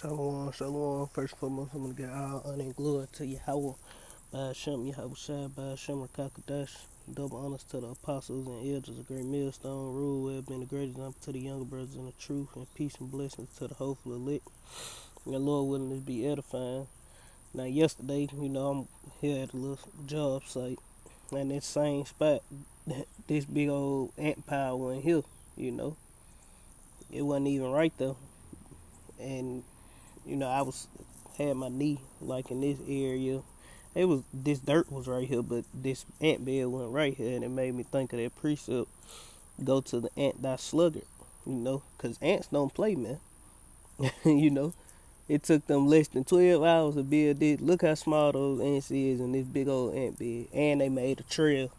Shalom, shalom. First and foremost, I'm going to get all honor and glory to Yahweh, by Hashem, Yahweh Shai, by Hashem, Rakakadash. Double honors to the apostles and elders of Great Millstone. Rule well been the great example to the younger brothers in the truth, and peace and blessings to the hopeful elect. And the Lord willing to be edifying. Now, yesterday, I'm here at a little job site, and this same spot, this big old ant pile wasn't here, you know. It wasn't even right there. And I had my knee like in this area. This dirt was right here, but this ant bed went right here, and it made me think of that precept. Go to the ant thy sluggard, cause ants don't play, man. you know, it took them less than 12 hours to build this. Look how small those ants is in this big old ant bed, and they made a trail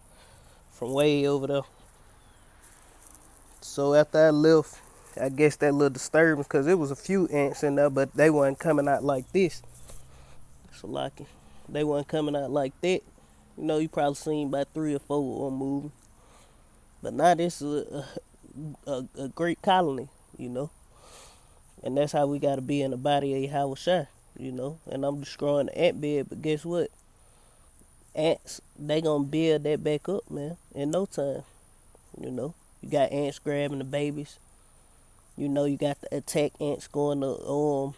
from way over there. So after I left, I guess that little disturbance, cause it was a few ants in there, but they weren't coming out like this. So lucky. They weren't coming out like that. You probably seen about 3 or 4 of them moving. But now this is a great colony, And that's how we got to be in the body of Yahweh Shai, And I'm destroying the ant bed, but guess what? Ants, they gonna build that back up, man, in no time, You got ants grabbing the babies. You got the attack ants going to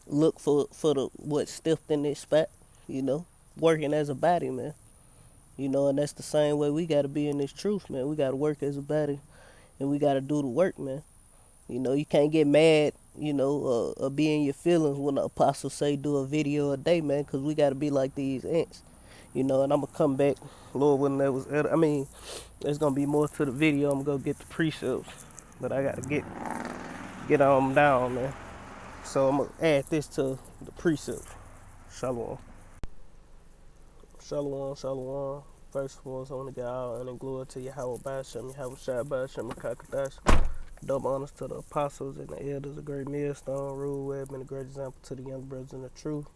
look for the what's stiffed in this spot, working as a body, man. And that's the same way we gotta be in this truth, man. We gotta work as a body, and we gotta do the work, man. You can't get mad, or be in your feelings when the apostles say do a video a day, man, because we gotta be like these ants, And I'm gonna come back, Lord willing. There's gonna be more to the video. I'm gonna go get the precepts, but I gotta get on down, man. So I'm gonna add this to the precepts. Shalom. Shalom, shalom. First of all, I want to get all honor and glory to Yahweh Basham, Yahweh Shai Basham, Kakadash. Double honors to the apostles and the elders of Great Millstone. Rule Web and a great example to the young brothers in the truth.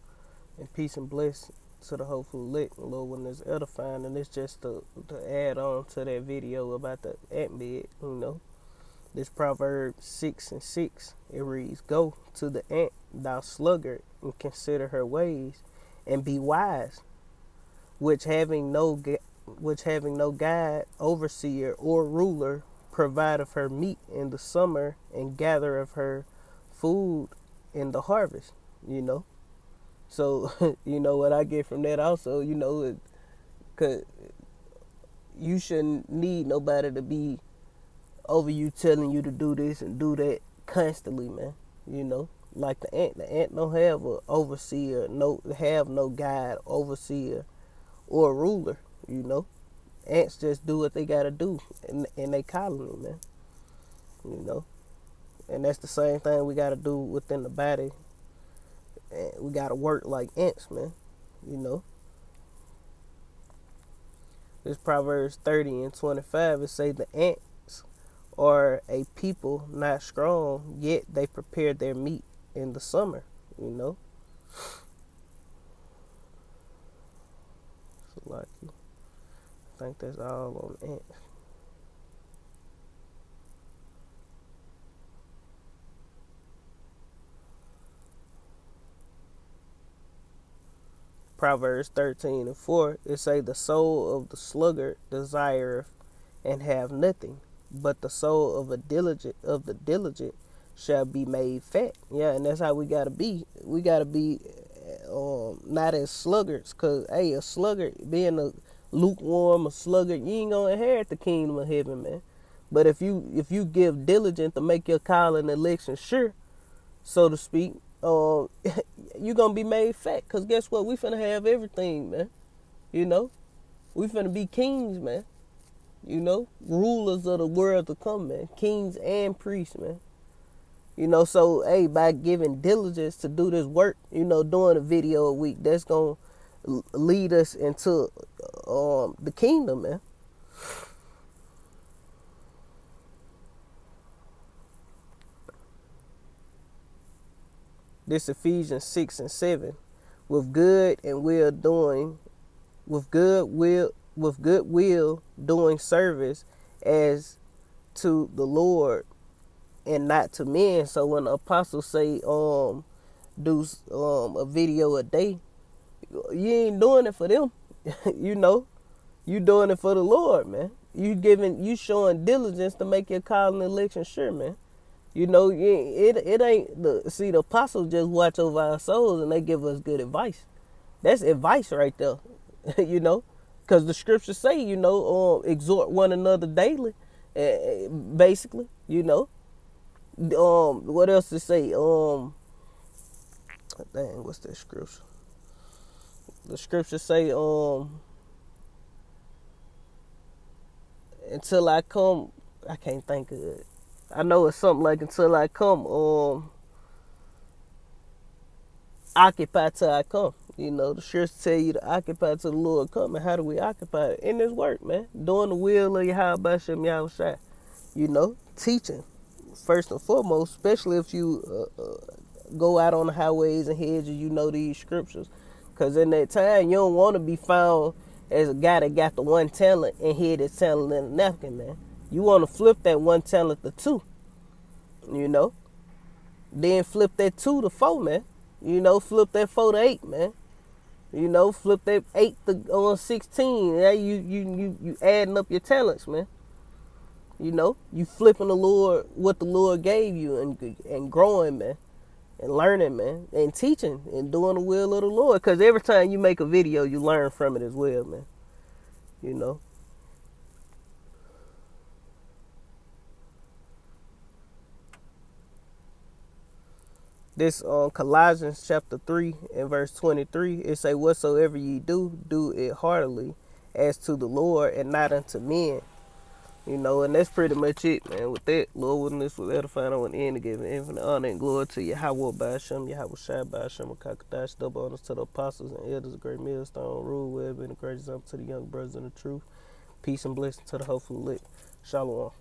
And peace and bliss to the hopeful elect. Lord, when it's edifying, and it's just to add on to that video about the ant bed, This Proverb 6:6, it reads, Go to the ant, thou sluggard, and consider her ways, and be wise, which having no guide, overseer, or ruler, provideth her meat in the summer, and gathereth her food in the harvest, So, what I get from that also, cause you shouldn't need nobody to be over you telling you to do this and do that constantly, man. Like the ant. The ant don't have a overseer, have no guide, overseer, or a ruler, Ants just do what they gotta do in they colony, man. And that's the same thing we gotta do within the body. And we gotta work like ants, man. This Proverbs 30:25, it say the ants are a people not strong, yet they prepare their meat in the summer, So like, I think that's all on ants. Proverbs 13:4, it say the soul of the sluggard desireth and have nothing, but the soul of the diligent shall be made fat. Yeah, and that's how we gotta be. We gotta be not as sluggards, cause a sluggard, being a lukewarm, a sluggard, you ain't gonna inherit the kingdom of heaven, man. But if you give diligence to make your call and election sure, so to speak, you gonna be made fat. Cause guess what? We finna have everything, man. We finna be kings, man. Rulers of the world to come, man. Kings and priests, man. So, hey, by giving diligence to do this work, doing a video a week, that's gonna lead us into the kingdom, man. This Ephesians 6:7, with good will doing service as to the Lord and not to men. So when the apostles say do a video a day, you ain't doing it for them. You know, you doing it for the Lord, man. You showing diligence to make your call and election sure, man. You know, it ain't the apostles just watch over our souls and they give us good advice. That's advice right there. You know, because the scriptures say, you know, exhort one another daily. Basically, you know. What else to say? Dang, what's that scripture? The scripture say, until I come, I can't think of it. I know it's something like until I come, occupy till I come. You know, the scripture tell you to occupy till the Lord come. And how do we occupy it? In this work, man. Doing the will of Yahweh Shem Yahushua. You know, teaching. First and foremost, especially if you go out on the highways and hedges, you know these scriptures. Because in that time, you don't want to be found as a guy that got the one talent and hid his talent in a napkin, man. You want to flip that one talent to two, you know. Then flip that 2 to 4, man. You know, flip that 4 to 8, man. You know, flip that 8 to 16. Now you adding up your talents, man. You know, you flipping the Lord what the Lord gave you and growing, man, and learning, man, and teaching and doing the will of the Lord. Because every time you make a video, you learn from it as well, man. You know. This Colossians chapter 3 and verse 23, it say, whatsoever ye do, do it heartily as to the Lord and not unto men. You know, and that's pretty much it, man. With that, Lord willing, this was edifying on the end to give infinite honor and glory to Yahweh Ba'ashem, Yahweh Shai Ba'ashem, Kakadash, double honors to the apostles and elders, a great millstone, rule web, and a great example to the young brothers in the truth. Peace and blessing to the hopeful elect. Shalom.